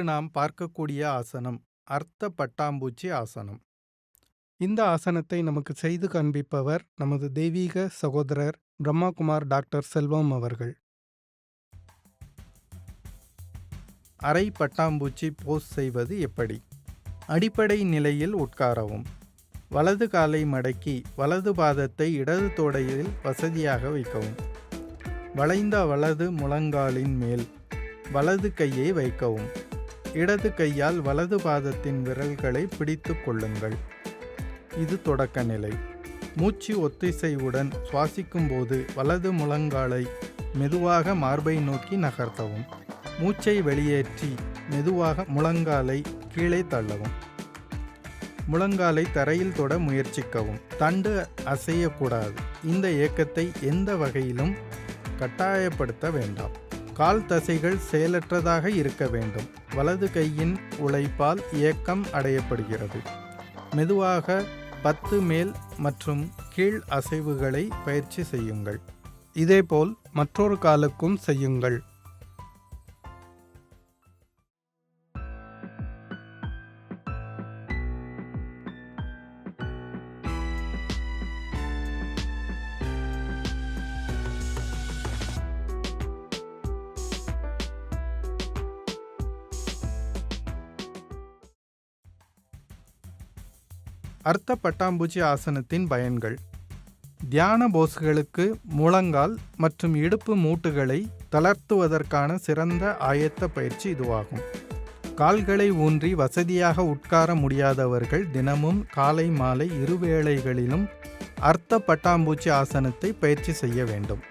நாம் பார்க்கக்கூடிய ஆசனம் அர்த்த பட்டாம்பூச்சி ஆசனம். இந்த ஆசனத்தை நமக்கு செய்து காண்பிப்பவர் நமது தெய்வீக சகோதரர் பிரம்மாகுமார் டாக்டர் செல்வம் அவர்கள். அரை பட்டாம்பூச்சி போஸ் செய்வது எப்படி? அடிப்படை நிலையில் உட்காரவும். வலது காலை மடக்கி வலது பாதத்தை இடது தொடையில் வசதியாக வைக்கவும். வளைந்த வலது முழங்காலின் மேல் வலது கையை வைக்கவும். இடது கையால் வலது பாதத்தின் விரல்களை பிடித்து கொள்ளுங்கள். இது தொடக்க நிலை. மூச்சு ஒத்திசைவுடன் சுவாசிக்கும் போது வலது முழங்காலை மெதுவாக மார்பை நோக்கி நகர்த்தவும். மூச்சை வெளியேற்றி மெதுவாக முழங்காலை கீழே தள்ளவும். முழங்காலை தரையில் தொட முயற்சிக்கவும். தண்டு அசையக்கூடாது. இந்த இயக்கத்தை எந்த வகையிலும் கட்டாயப்படுத்த வேண்டாம். கால் தசைகள் செயலற்றதாக இருக்க வேண்டும். வலது கையின் உழைப்பால் இயக்கம் அடையப்படுகிறது. மெதுவாக 10 மேல் மற்றும் கீழ் அசைவுகளை பயிற்சி செய்யுங்கள். இதேபோல் மற்றொரு காலுக்கும் செய்யுங்கள். அர்த்த பட்டாம்பூச்சி ஆசனத்தின் பயன்கள். தியான போஸ்களுக்கு முழங்கால் மற்றும் இடுப்பு மூட்டுகளை தளர்த்துவதற்கான சிறந்த ஆயத்த பயிற்சி இதுவாகும். கால்களை ஊன்றி வசதியாக உட்கார முடியாதவர்கள் தினமும் காலை மாலை இருவேளைகளிலும் அர்த்த பட்டாம்பூச்சி ஆசனத்தை பயிற்சி செய்ய வேண்டும்.